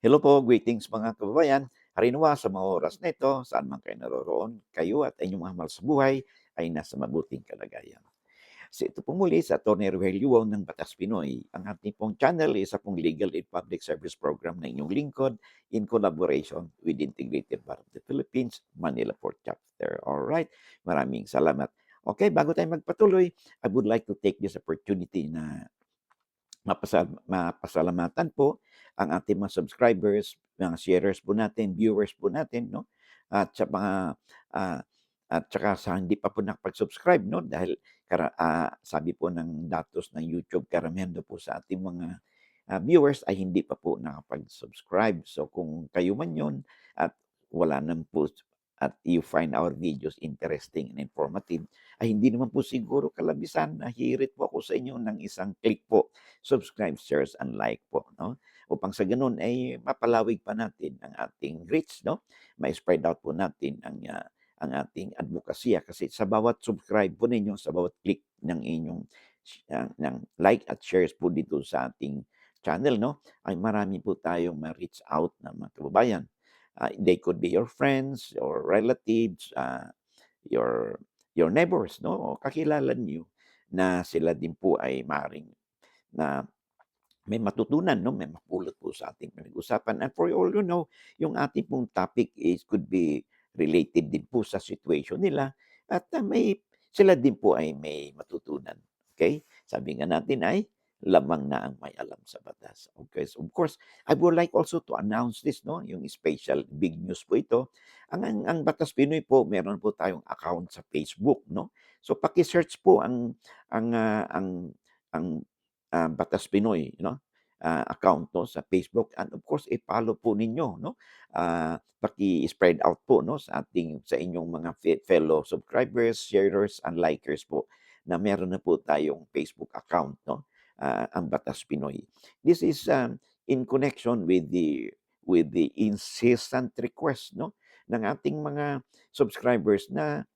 Hello po, greetings mga kababayan. Harinawa sa mga oras na ito, saan man kayo naroroon, kayo at inyong mga mahal sa buhay ay nasa mabuting kalagayan. So ito po muli sa Atty. Rogelio Wong ng Batas Pinoy. Ang ating pong channel ay isa pong legal aid public service program na inyong lingkod in collaboration with Integrated Bar of the Philippines, Manila Port Chapter. Alright, maraming salamat. Okay, bago tayo magpatuloy, I would like to take this opportunity na mapasalamatan po ang ating mga subscribers, mga sharers po natin, viewers po natin, no? At sa mga ah, at saka sa hindi pa po nakapag-subscribe, no? Dahil sabi po ng datos ng YouTube, karamihan daw po sa ating mga viewers ay hindi pa po nakapag-subscribe. So kung kayo man yon at wala nang po at you find our videos interesting and informative, ay hindi naman po siguro kalabisan na hirit po ako sa inyo ng isang click po, subscribe, shares, and like po, no? Upang sa ganun ay mapalawig pa natin ang ating reach, no? Ma-spread out po natin ang ating advokasya kasi sa bawat subscribe po ninyo, sa bawat click ng inyong ng like at shares po dito sa ating channel, no? Ay marami po tayong ma-reach out na mga kababayan. They could be your friends, your relatives, your your neighbors, no? O kakilala niyo na sila din po ay maring na may matutunan, no? May mapulot po sa ating pinag-usapan. And for all you know, yung ating pong topic is could be related din po sa situation nila at may sila din po ay may matutunan. Okay? Sabi nga natin ay lamang na ang may alam sa batas. Okay, so of course, I would like also to announce this, no? Yung special big news po ito. Ang Batas Pinoy po, meron po tayong account sa Facebook, no? So paki-search po ang Batas Pinoy, no? Account, no, sa Facebook, and of course i-follow po ninyo, no? Paki-spread out po, no, sa inyong mga fellow subscribers, sharers, and likers po na meron na po tayong Facebook account, no? Ang Batas Pinoy. This is in connection with the incessant request, no, ng ating mga subscribers na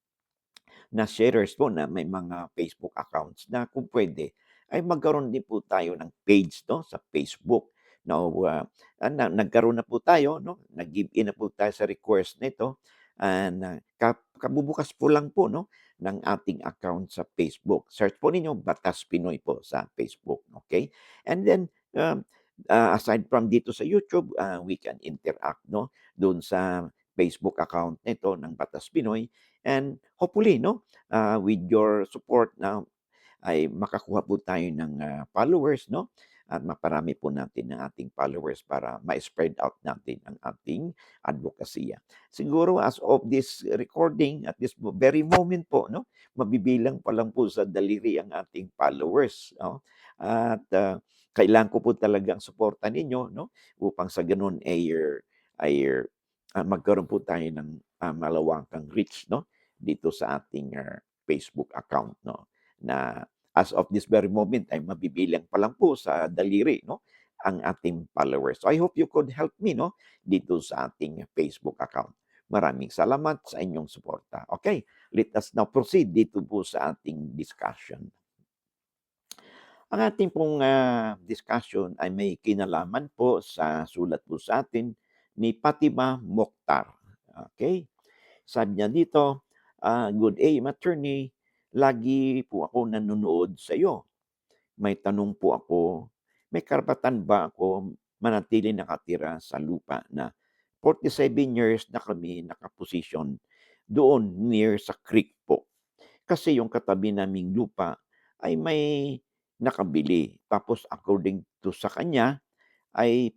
sharers po na may mga Facebook accounts na kung pwede ay magkaroon din po tayo ng page, no, sa Facebook. Now, nagkaroon na po tayo, no, nag-give in na po tayo sa request nito, and kabubukas po lang po, no, ng ating account sa Facebook. Search po ninyo Batas Pinoy po sa Facebook, okay? And then, aside from dito sa YouTube, we can interact, no, doon sa Facebook account nito ng Batas Pinoy, and hopefully, no, with your support na ay makakuha po tayo ng followers, no? At maparami po natin ng ating followers para ma-spread out natin ang ating advokasya. Siguro as of this recording, at this very moment po, no, mabibilang pa lang po sa daliri ang ating followers, no? At kailangan ko po talagang suporta ninyo, no, upang sa ganun ay magkaroon po tayo ng malawakang reach, no, dito sa ating Facebook account, no, na as of this very moment ay mabibilang pa lang po sa daliri, no, ang ating followers. So I hope you could help me, no, dito sa ating Facebook account. Maraming salamat sa inyong suporta. Okay, let us now proceed dito po sa ating discussion. Ang ating pong discussion ay may kinalaman po sa sulat po sa atin ni Fatima Mokhtar. Okay? Sabi niya dito, "Good day, attorney. Lagi po ako nanonood sa iyo. May tanong po ako, may karapatan ba ako manatili nakatira sa lupa na 47 years na kami nakaposisyon doon near sa creek po? Kasi yung katabi naming lupa ay may nakabili. Tapos according to sa kanya ay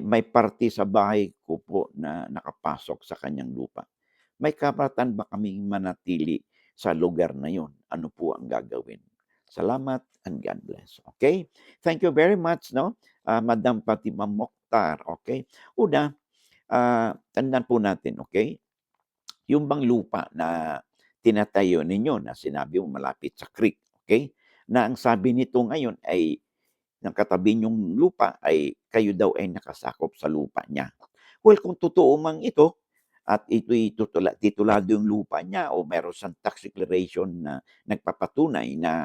may parte sa bahay ko po na nakapasok sa kanyang lupa. May karapatan ba kaming manatili sa lugar na yon? Ano po ang gagawin? Salamat and God bless." Okay? Thank you very much, no, Madam Fatima Mokhtar, okay? Una, tandaan po natin, okay? Yung bang lupa na tinatayo ninyo na sinabi mo malapit sa creek, okay? Na ang sabi nito ngayon ay ng katabi niyong lupa ay kayo daw ay nakasakop sa lupa niya. Well, kung totoo mang ito at ito'y titulado yung lupa niya o meron siyang tax declaration na nagpapatunay na,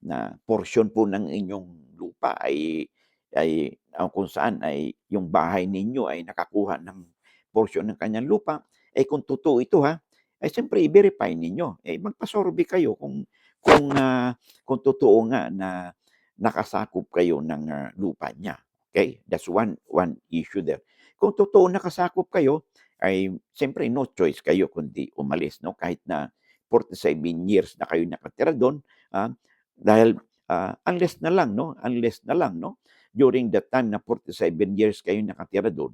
na portion po ng inyong lupa ay kung saan ay yung bahay ninyo ay nakakuha ng porsyon ng kanyang lupa, kung totoo ito ha, ay siyempre i-verify ninyo, magpa-survey kayo kung, kung totoo nga na nakasakop kayo ng, lupa niya, okey? That's one issue there. Kung totoo nakasakop kayo, ay siyempre no choice kayo kundi umalis 'no, kahit na 47 years na kayo nakatira do'n, dahil, unless na lang 'no, during that time na 47 years kayo nakatira do'n,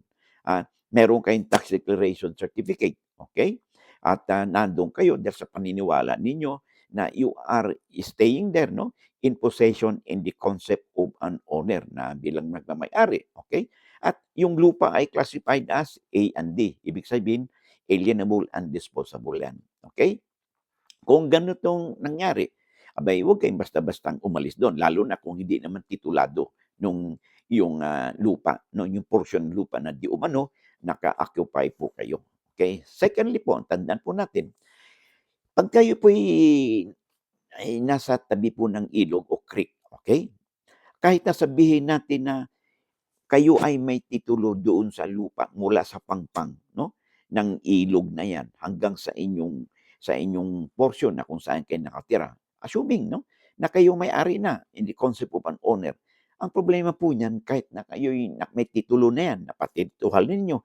meron kayong tax declaration certificate, okey? At, nando'n kayo dahil sa paniniwala ninyo na you are staying there 'no, in possession in the concept of an owner na bilang nagmamay-ari, okey? At yung lupa ay classified as A and D, ibig sabihin alienable and disposable yan, okey? Kung ganitong nangyari, abay huwag kayong basta-bastang umalis do'n lalo na kung hindi naman titulado nung yung, lupa 'no, yung portion ng lupa na di umano naka-occupy po kayo, okey? Secondly po, tandaan po natin, 'pag kayo po'y ay nasa tabi po ng ilog o creek, okey? Kahit na sabihin natin na kayo ay may titulo doon sa lupa mula sa pangpang 'no, ng ilog na 'yan hanggang sa inyong porsyon na kung saan kayo nakatira. Assuming 'no, na kayo may-ari na in the concept of an owner. Ang problema po niyan kahit na kayo'y may titulo na 'yan, napatituhan ninyo,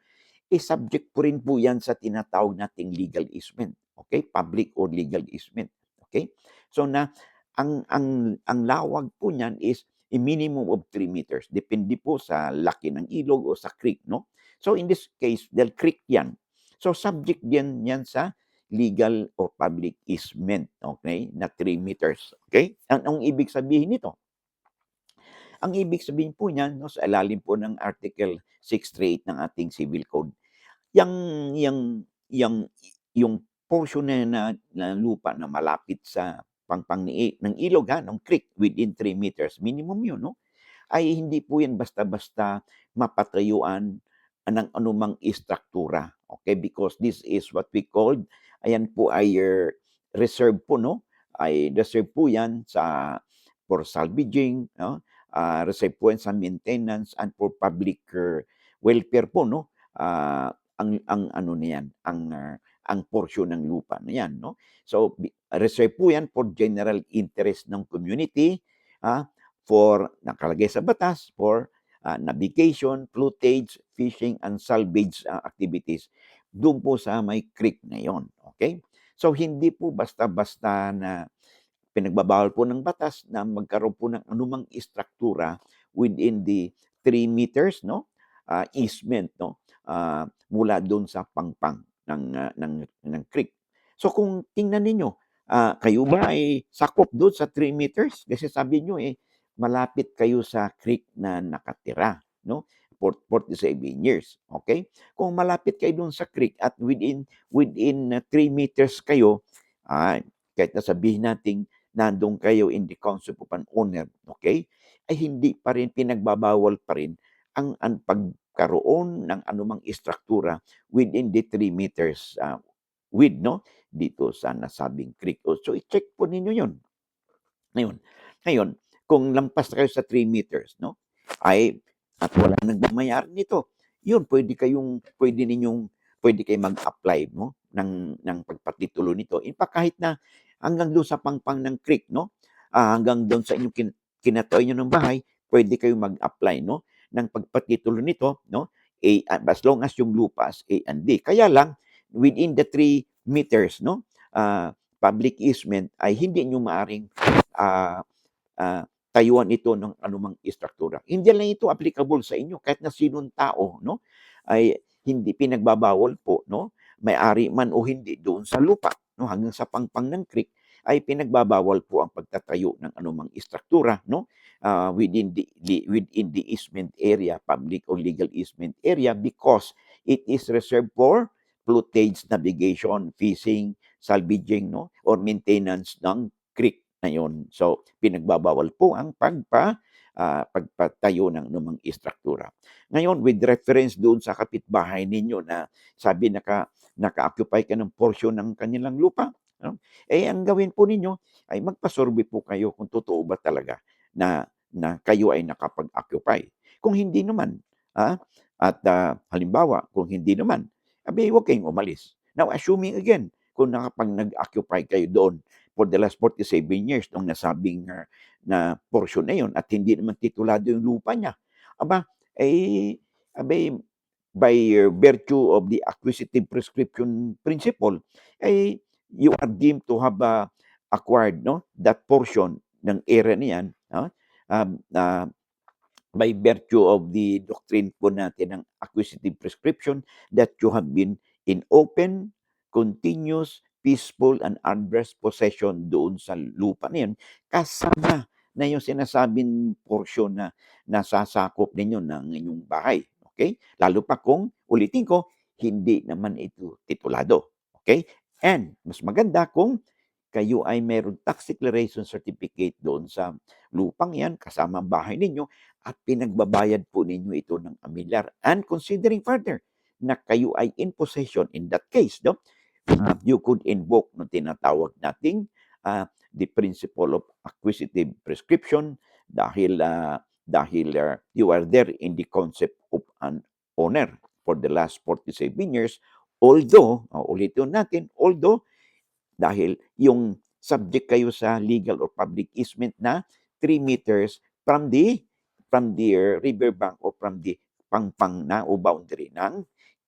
subject po rin po 'yan sa tinatawag nating legal easement, okay? Public or legal easement, okay? So na ang lawag po niyan is a minimum of 3 meters. Depende po sa laki ng ilog o sa creek, no? So in this case, dahil creek 'yan, so subject din 'yan sa legal or public easement, okay? Na 3 meters, okay? Anong ibig sabihin nito? Ang ibig sabihin po niyan 'no, sa ilalim po ng Article 638 ng ating Civil Code, yang yang yang yung portion na lupa na malapit sa pangpang ng ilog ng creek within 3 meters, minimum 'yun 'no, ay hindi po 'yan basta-basta mapatayuan ng anumang istruktura, okay? Because this is what we called, ayan po ay reserve po 'no, ay reserve po 'yan for salvaging 'no, reserve po 'yan sa maintenance and for public welfare po 'no. Ang ano na 'yan, ang porsyon ng lupa na 'yan 'no. So, reserve po 'yan for general interest ng community, for nakalagay sa batas, for, navigation, floatage, fishing, and salvage, activities do'n po sa may creek na 'yon, okay? So, hindi po basta-basta na pinagbabawal po ng batas na magkaroon po ng anumang istruktura within the 3 meters 'no, easement 'no, mula do'n sa pangpang ng creek. So kung tingnan ninyo, kayo ba ay sakop do'n sa 3 meters? Kasi sabi niyo, malapit kayo sa creek na nakatira 'no, for 47 years, okay? Kung malapit kayo do'n sa creek at within 3 meters kayo, kahit na sabihin nating nando'n kayo in the concept of an owner, okay? Ay hindi pa rin, pinagbabawal pa rin ang pagkaroon ng anumang istruktura within the 3 meters, width 'no, dito sa nasabing creek. So i-check po ninyo 'yun. Ngayon ngayon kung lampas na kayo sa 3 meters 'no, ay at walang nagmamay-ari nito, 'yun pwede kayong mag-apply 'no, ng pagpatitulo nito. In fact, kahit na hanggang do'n sa pangpang ng creek 'no, hanggang do'n sa inyong kinatayo niyo ng bahay, pwede kayong mag-apply 'no, ng pagpatitulo nito 'no, as long as yung lupa is A and D. Kaya lang within the 3 meters 'no, public easement ay hindi niyo maaaring, ah, tayuan ito ng anumang istruktura. Hindi lang ito applicable sa inyo, kahit na sinong tao 'no, ay hindi pinagbabawal po 'no, may-ari man o hindi doon sa lupa 'no, hanggang sa pangpang ng creek ay pinagbabawal po ang pagtatayo ng anumang istruktura 'no, within the easement area, public or legal easement area, because it is reserved for floatage, navigation, fishing, salvaging 'no, or maintenance ng creek na 'yon. So, pinagbabawal po ang pagpatayo ng anumang istruktura. Ngayon, with reference doon sa kapitbahay ninyo na sabi naka-occupy ka ng porsyon ng kanilang lupa, no? Ang gawin po ninyo ay magpa-survey po kayo kung totoo ba talaga na kayo ay nakapag-occupy. Kung hindi naman, at halimbawa kung hindi naman, aba'y huwag kayong umalis. Now assuming again, kung nag-occupy kayo doon for the last 47 years nung nasabing, na porsyon na yun at hindi naman titulado yung lupa niya, aba, eh, aba'y by virtue of the acquisitive prescription principle, eh, you are deemed to have acquired, no, that portion ng area na yan, by virtue of the doctrine po natin ng acquisitive prescription, that you have been in open, continuous, peaceful, and adverse possession doon sa lupa na yun, kasama na yung sinasabing portion na nasasakop ninyo ng inyong bahay. Okay? Lalo pa kung, ulitin ko, hindi naman ito titulado. Okay? And mas maganda kung kayo ay mayroong tax declaration certificate doon sa lupang yan, kasama ang bahay ninyo, at pinagbabayad po ninyo ito ng amilyar. And considering further na kayo ay in possession in that case, no? You could invoke no tinatawag nating the principle of acquisitive prescription dahil you are there in the concept of an owner for the last 47 years. Although, ulitin natin, although dahil yung subject kayo sa legal or public easement na 3 meters from the riverbank or from the pangpang na o boundary ng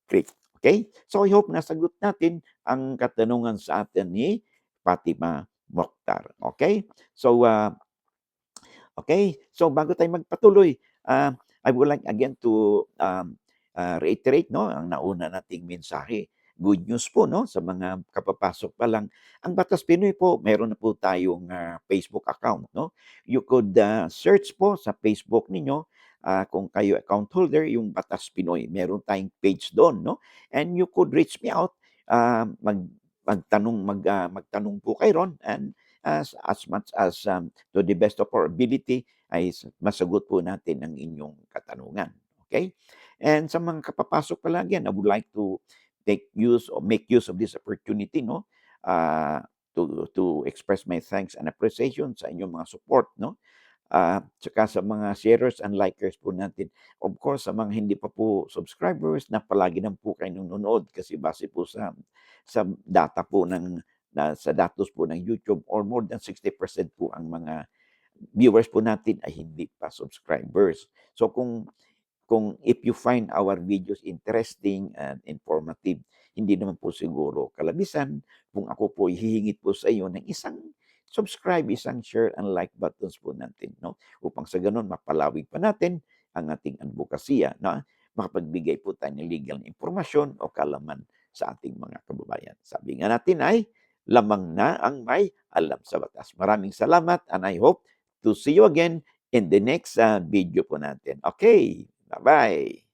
creek. Okay? So I hope nasagot natin ang katanungan sa atin ni Fatima Mokhtar. Okay? So bago tayo magpatuloy, I would like again to reiterate no ang nauna nating mensahe. Good news po no sa mga kapapasok pa lang. Ang Batas Pinoy po, meron na po tayong Facebook account no. You could search po sa Facebook ninyo kung kayo account holder yung Batas Pinoy. Meron tayong page doon no. And you could reach me out magtanong po kayo ron, and as much as to the best of our ability ay masagot po natin ang inyong katanungan. Okay? And sa mga kapapasok pa lang yan, I would like to make use of this opportunity no to express my thanks and appreciation sa inyong mga support no. Tsaka sa mga sharers and likers po natin. Of course, sa mga hindi pa po subscribers na palagi lang po kayo nanonood kasi base po sa data po sa datos po ng YouTube, or more than 60% po ang mga viewers po natin ay hindi pa subscribers. So kung if you find our videos interesting and informative, hindi naman po siguro kalabisan kung ako po hihingit po sa iyo ng isang subscribe, isang share and like buttons po natin, no? Upang sa ganun mapalawig pa natin ang ating advokasya na makapagbigay po tayo ng legal na impormasyon o kalaman sa ating mga kababayan. Sabi nga natin ay lamang na ang may alam sa batas. Maraming salamat, and I hope to see you again in the next video po natin. Okay, bye-bye.